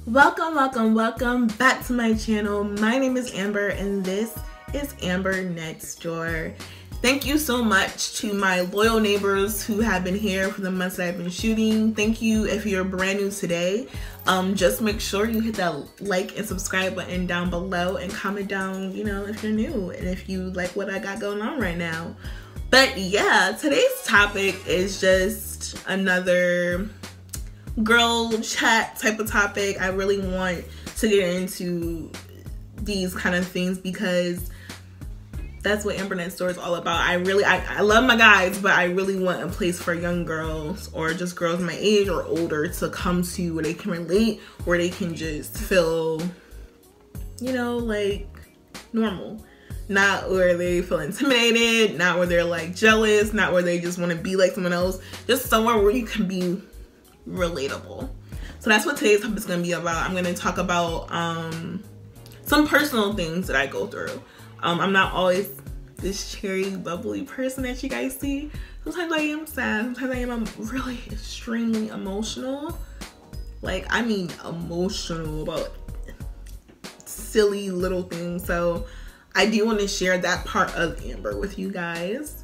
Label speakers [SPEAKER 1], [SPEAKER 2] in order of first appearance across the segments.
[SPEAKER 1] Welcome back to my channel. My name is Amber and this is Amber Next Door. Thank you so much to my loyal neighbors who have been here for the months that I've been shooting. Thank you if you're brand new today. Just make sure you hit that like and subscribe button down below and comment down, if you're new and if you like what I got going on right now. But yeah, today's topic is just another girl chat type of topic. I really want to get into these kind of things because that's what Amber Next Door is all about. I love my guys, but I really want a place for young girls or just girls my age or older to come to where they can relate, where they can just feel, like normal. Not where they feel intimidated, not where they're like jealous, not where they just want to be like someone else. Just somewhere where you can be relatable. So that's what today's topic is going to be about. I'm going to talk about some personal things that I go through. I'm not always this cherry bubbly person that you guys see. Sometimes I am sad, sometimes I am really extremely emotional. I mean emotional about silly little things. So I do want to share that part of Amber with you guys.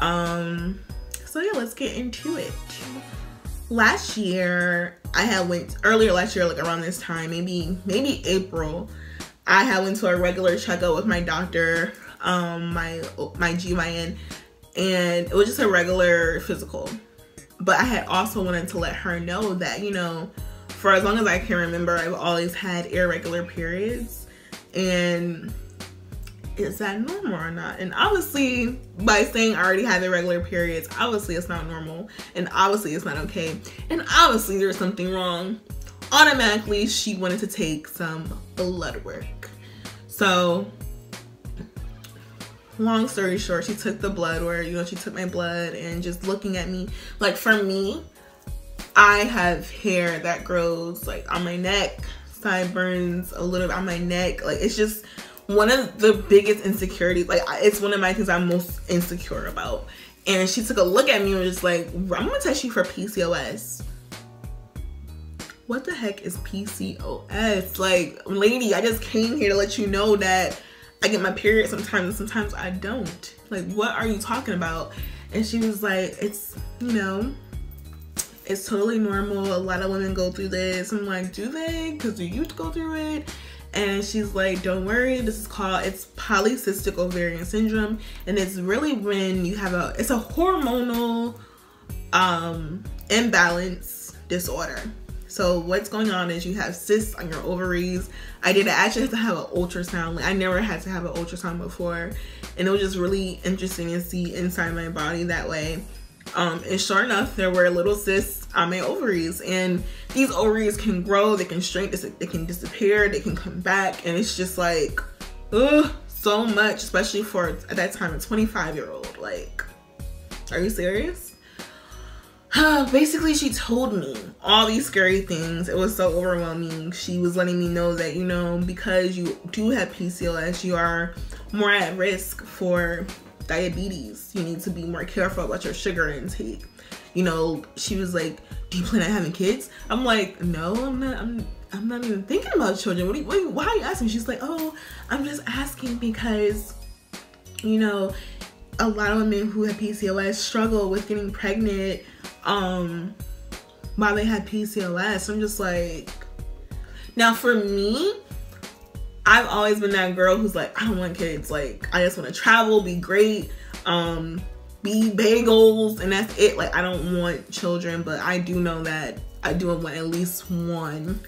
[SPEAKER 1] So yeah, let's get into it. Last year, earlier last year, like around this time, maybe April, I had went to a regular checkup with my doctor, my GYN, and it was just a regular physical. But I had also wanted to let her know that, for as long as I can remember, I've always had irregular periods. And is that normal or not? And obviously, by saying I already had irregular periods, obviously it's not normal, and obviously it's not okay, and obviously there's something wrong. Automatically, she wanted to take some blood work. So, long story short, she took the blood work. She took my blood, and just looking at me, for me, I have hair that grows on my neck, sideburns a little bit on my neck. It's just one of the biggest insecurities. It's one of my things I'm most insecure about. And she took a look at me and was just like, I'm gonna test you for PCOS. What the heck is PCOS? Lady, I just came here to let you know that I get my period sometimes and sometimes I don't. What are you talking about? And she was like, it's totally normal. A lot of women go through this. I'm like, do they? Because do you go through it? And she's like, don't worry, it's polycystic ovarian syndrome. And it's really when you have it's a hormonal imbalance disorder. So what's going on is you have cysts on your ovaries. I actually have to have an ultrasound. I never had to have an ultrasound before. And it was just really interesting to see inside my body that way. And sure enough, there were little cysts on my ovaries, and these ovaries can grow, they can shrink, they can disappear, they can come back, and it's just so much, especially for, at that time, a 25-year-old. Are you serious? Basically, she told me all these scary things. It was so overwhelming. She was letting me know that, because you do have PCOS, you are more at risk for diabetes. You need to be more careful about your sugar intake. She was like, do you plan on having kids? I'm like, no, I'm not even thinking about children. Why are you asking? She's like, oh, I'm just asking because, a lot of women who have PCOS struggle with getting pregnant while they have PCOS. I'm just like, now for me, I've always been that girl who's like, I don't want kids. I just want to travel, be great, be bagels, and that's it. I don't want children, but I do know that I do want at least one.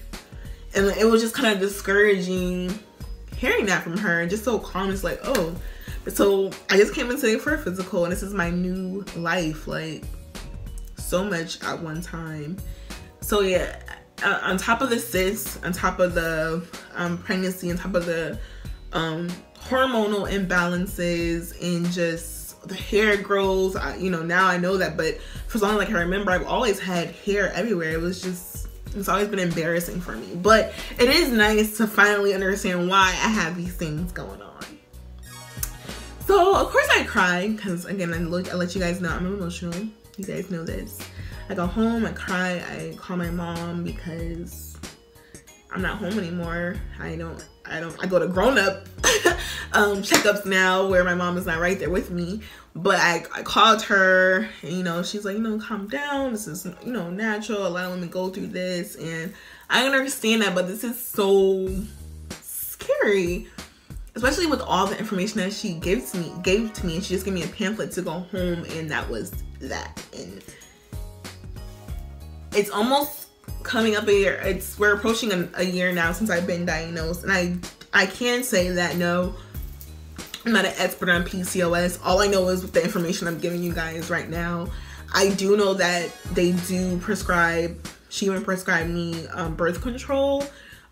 [SPEAKER 1] And it was just kind of discouraging hearing that from her, and just so calm. It's like, oh. So I just came in today for a physical, and this is my new life. So much at one time. So yeah. On top of the cysts, on top of the pregnancy, on top of the hormonal imbalances, and just the hair grows, now I know that, but for as long as I can remember, I've always had hair everywhere. It's always been embarrassing for me, but it is nice to finally understand why I have these things going on. So of course I cried, because again, I let you guys know I'm emotional. You guys know this. I go home, I cry, I call my mom because I'm not home anymore. I go to grown-up checkups now where my mom is not right there with me. But I called her and, you know, she's like, you know, calm down. This is, you know, natural. A lot of women go through this, and I understand that, but this is so scary, especially with all the information that she gave to me, and she just gave me a pamphlet to go home, and that was that. And it's almost coming up a year. We're approaching a year now since I've been diagnosed, and I can say that no, I'm not an expert on PCOS. All I know is with the information I'm giving you guys right now. I do know that they do prescribe, she even prescribed me birth control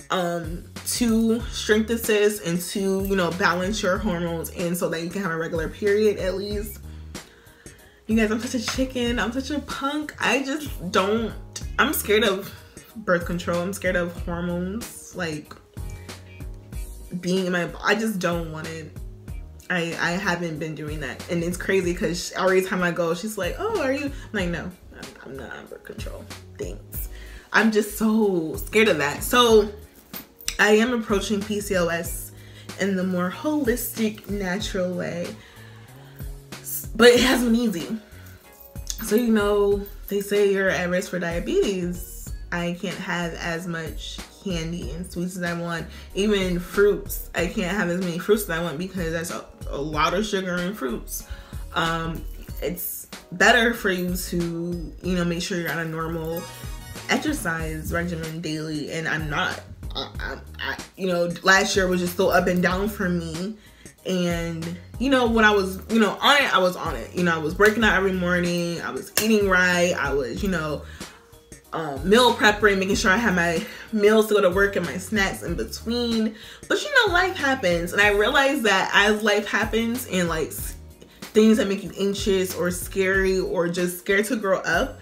[SPEAKER 1] to shrink the cyst and to, you know, balance your hormones and so that you can have a regular period at least. You guys, I'm such a chicken. I'm such a punk. I just don't, I'm scared of birth control. I'm scared of hormones, like being in my, I just don't want it. I haven't been doing that, and it's crazy because every time I go, she's like, oh, are you? I'm like, no, I'm not on birth control. Thanks. I'm just so scared of that. So I am approaching PCOS in the more holistic, natural way, but it hasn't been easy. So, you know, they say you're at risk for diabetes. I can't have as much candy and sweets as I want. Even fruits, I can't have as many fruits as I want because there's a lot of sugar in fruits. It's better for you to, you know, make sure you're on a normal exercise regimen daily, and I'm not. You know, last year was just so up and down for me. And, you know, when I was, you know, on it, I was on it. You know, I was working out every morning. I was eating right. I was, you know, meal prepping, making sure I had my meals to go to work and my snacks in between. But, you know, life happens. And I realized that as life happens and, like, things that make you anxious or scary or just scared to grow up,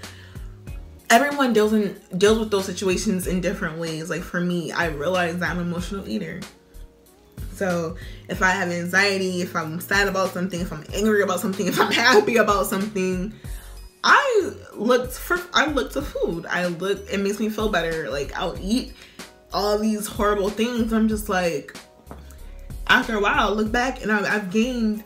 [SPEAKER 1] everyone deals with those situations in different ways. Like, for me, I realized that I'm an emotional eater. So if I have anxiety, if I'm sad about something, if I'm angry about something, if I'm happy about something, I look to food. It makes me feel better. Like, I'll eat all these horrible things. I'm just like, after a while, I look back and I've gained,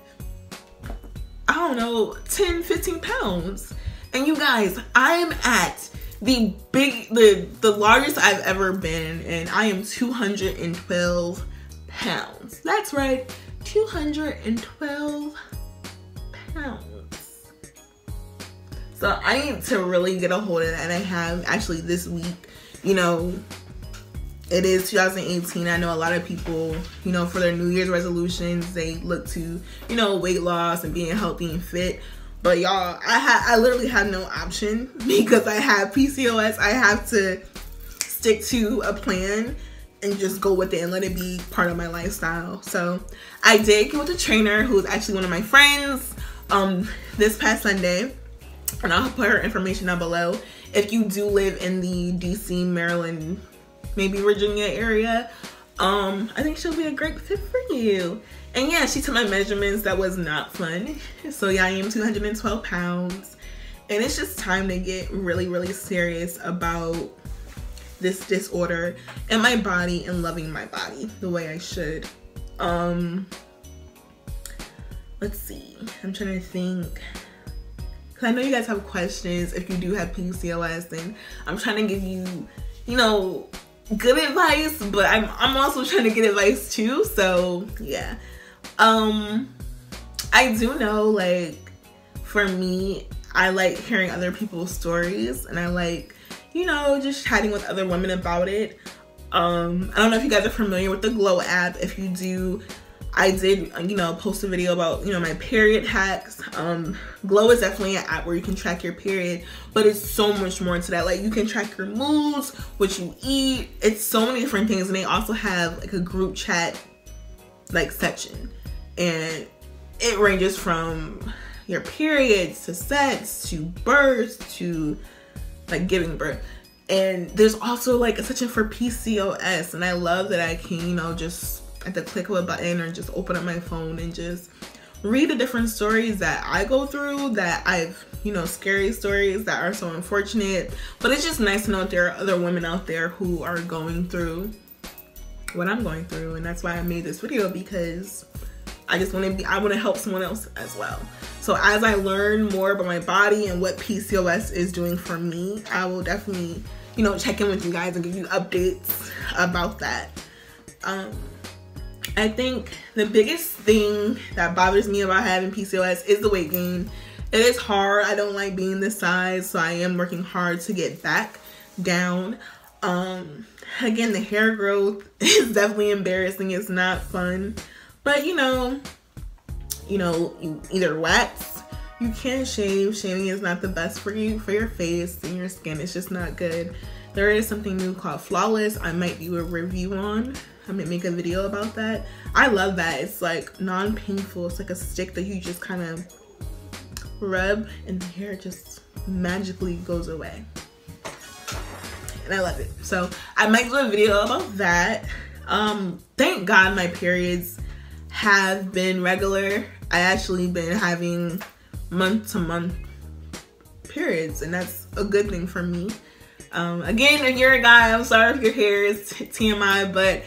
[SPEAKER 1] I don't know, 10, 15 pounds. And you guys, I'm at the largest I've ever been, and I am 212 pounds. That's right, 212 pounds. So I need to really get a hold of that, and I have actually this week. You know, it is 2018. I know a lot of people, you know, for their New Year's resolutions, they look to, you know, weight loss and being healthy and fit. But y'all, I literally have no option because I have PCOS. I have to stick to a plan and just go with it and let it be part of my lifestyle. So I did get with a trainer who is actually one of my friends this past Sunday. And I'll put her information down below. If you do live in the DC, Maryland, maybe Virginia area, I think she'll be a great fit for you. And yeah, she took my measurements. That was not fun. So yeah, I am 212 pounds. And it's just time to get really, really serious about this disorder and my body and loving my body the way I should. Let's see. I'm trying to think. I know you guys have questions if you do have PCOS, and I'm trying to give you, you know, good advice, but I'm also trying to get advice too. So yeah, I do know, like, for me, I like hearing other people's stories, and I like, you know, just chatting with other women about it. I don't know if you guys are familiar with the Glow app. If you do, I did, you know, post a video about, you know, my period hacks. Glow is definitely an app where you can track your period, but it's so much more to that. Like, you can track your moods, what you eat. It's so many different things. And they also have like a group chat like section, and it ranges from your periods to sex to birth to like giving birth. And there's also like a section for PCOS, and I love that I can, you know, just at the click of a button or just open up my phone and just read the different stories that I go through, that I've, you know, scary stories that are so unfortunate. But it's just nice to know that there are other women out there who are going through what I'm going through, and that's why I made this video, because I want to help someone else as well. So as I learn more about my body and what PCOS is doing for me, I will definitely, you know, check in with you guys and give you updates about that. I think the biggest thing that bothers me about having PCOS is the weight gain. It is hard. I don't like being this size, so I am working hard to get back down. Again, the hair growth is definitely embarrassing. It's not fun, but you either wax, you can shave. Shaving is not the best for you, for your face and your skin. It's just not good. There is something new called Flawless. I might do a review on. I might make a video about that. I love that. It's like non-painful. It's like a stick that you just kind of rub and the hair just magically goes away. And I love it. So I might do a video about that. Thank God my periods have been regular. I actually been having month-to-month periods, and that's a good thing for me. Again, if you're a guy, I'm sorry if your hair is TMI, but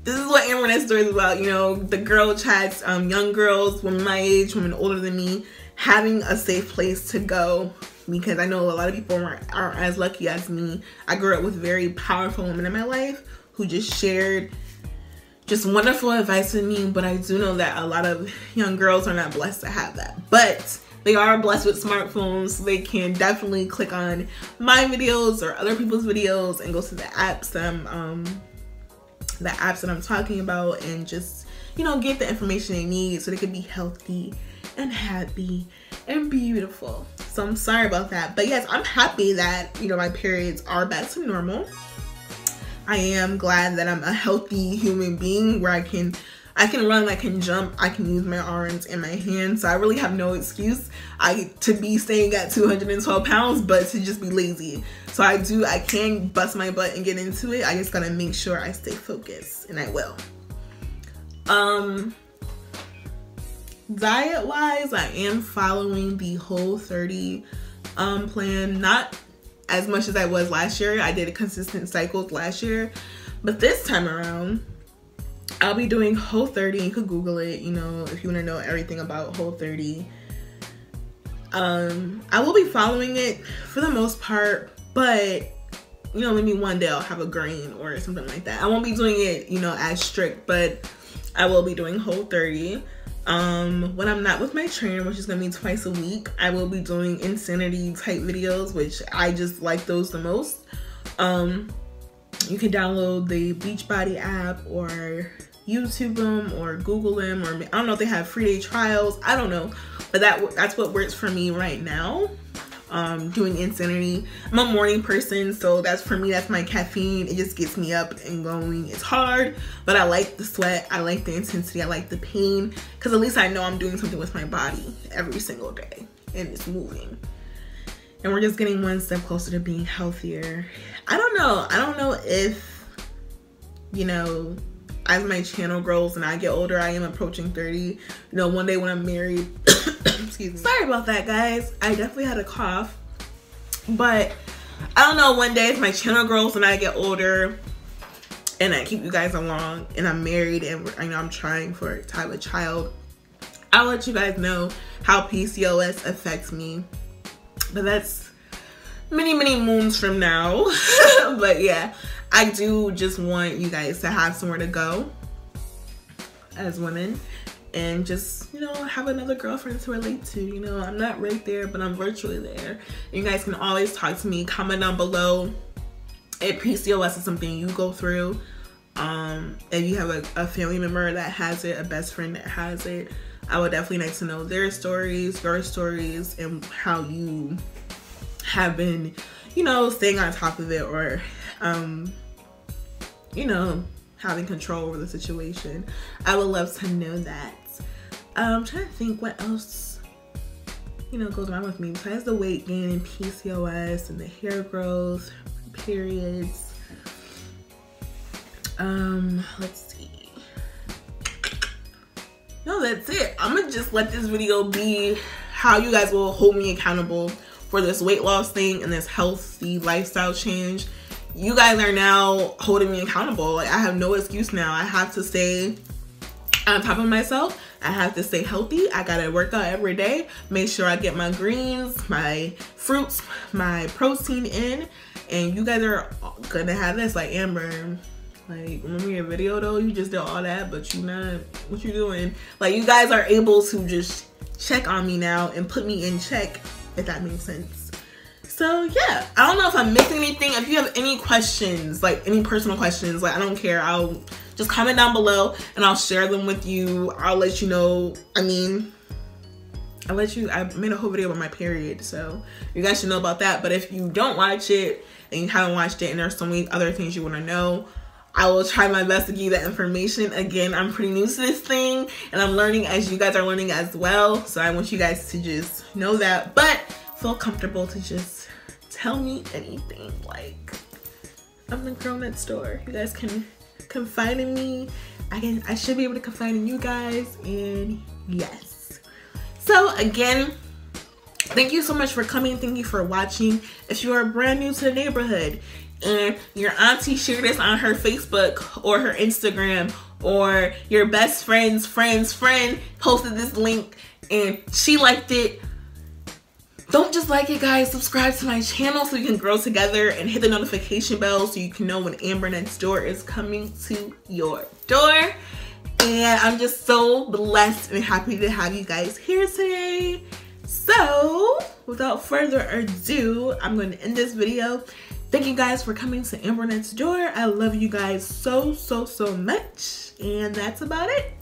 [SPEAKER 1] this is what Internet Story is about. You know, the girl chats, young girls, women my age, women older than me, having a safe place to go, because I know a lot of people aren't as lucky as me. I grew up with very powerful women in my life who just shared just wonderful advice with me, but I do know that a lot of young girls are not blessed to have that. But they are blessed with smartphones, so they can definitely click on my videos or other people's videos and go to the apps that I'm talking about, and just, you know, get the information they need so they can be healthy and happy and beautiful. So I'm sorry about that, but yes, I'm happy that, you know, my periods are back to normal. I am glad that I'm a healthy human being where I can run, I can jump, I can use my arms and my hands. So I really have no excuse to be staying at 212 pounds, but to just be lazy. So I can bust my butt and get into it. I just gotta make sure I stay focused, and I will. Diet wise, I am following the Whole30 plan. Not as much as I was last year. I did a consistent cycles last year, but this time around I'll be doing Whole30. You could Google it, you know, if you want to know everything about Whole30. I will be following it for the most part, but you know, maybe one day I'll have a grain or something like that. I won't be doing it, you know, as strict, but I will be doing Whole30. When I'm not with my trainer, which is gonna be twice a week, I will be doing insanity type videos, which I just like those the most. You can download the Beachbody app or YouTube them or Google them, or I don't know if they have free day trials, I don't know, but that's what works for me right now. Doing insanity. I'm a morning person, so that's for me, that's my caffeine. It just gets me up and going. It's hard, but I like the sweat, I like the intensity, I like the pain, because at least I know I'm doing something with my body every single day and it's moving. And we're just getting one step closer to being healthier. I don't know if, you know, as my channel grows and I get older, I am approaching 30, you know, one day when I'm married, excuse me. Sorry about that, guys. I definitely had a cough, but I don't know, one day if my channel grows and I get older and I keep you guys along and I'm married and I know I'm trying to have a child, I'll let you guys know how PCOS affects me. But that's many moons from now. But yeah, I do just want you guys to have somewhere to go as women and just, you know, have another girlfriend to relate to. You know, I'm not right there, but I'm virtually there. You guys can always talk to me. Comment down below if PCOS is something you go through. If you have a family member that has it, a best friend that has it, I would definitely like to know their stories, your stories, and how you have been, you know, staying on top of it, or you know, having control over the situation. I would love to know that. I'm trying to think what else, you know, goes on with me besides the weight gain and PCOS and the hair growth, periods. Let's see. No, that's it. I'm gonna just let this video be how you guys will hold me accountable for this weight loss thing and this healthy lifestyle change. you guys are now holding me accountable. Like, I have no excuse now. I have to stay on top of myself. I have to stay healthy. I gotta work out every day. Make sure I get my greens, my fruits, my protein in. And you guys are gonna have this. Like, Amber, like, remember your video though? You just did all that, but you not, what you doing? Like, you guys are able to just check on me now and put me in check, if that makes sense. So yeah, I don't know if I'm missing anything. If you have any questions, like any personal questions, like, I don't care. I'll just comment down below and I'll share them with you. I'll let you know. I mean, I made a whole video about my period, so you guys should know about that. But if you don't watch it and you haven't watched it and there's so many other things you want to know, I will try my best to give you that information. Again, I'm pretty new to this thing and I'm learning as you guys are learning as well. So I want you guys to just know that, but feel comfortable to just tell me anything. Like, I'm the girl next door. You guys can confide in me. I should be able to confide in you guys, and yes. So again, thank you so much for coming. Thank you for watching. If you are brand new to the neighborhood and your auntie shared this on her Facebook or her Instagram, or your best friend's friend posted this link and she liked it, don't just like it, guys. Subscribe to my channel so we can grow together, and hit the notification bell so you can know when Amber Next Door is coming to your door. And I'm just so blessed and happy to have you guys here today. So without further ado, I'm going to end this video. Thank you guys for coming to Amber Next Door. I love you guys so much, and that's about it.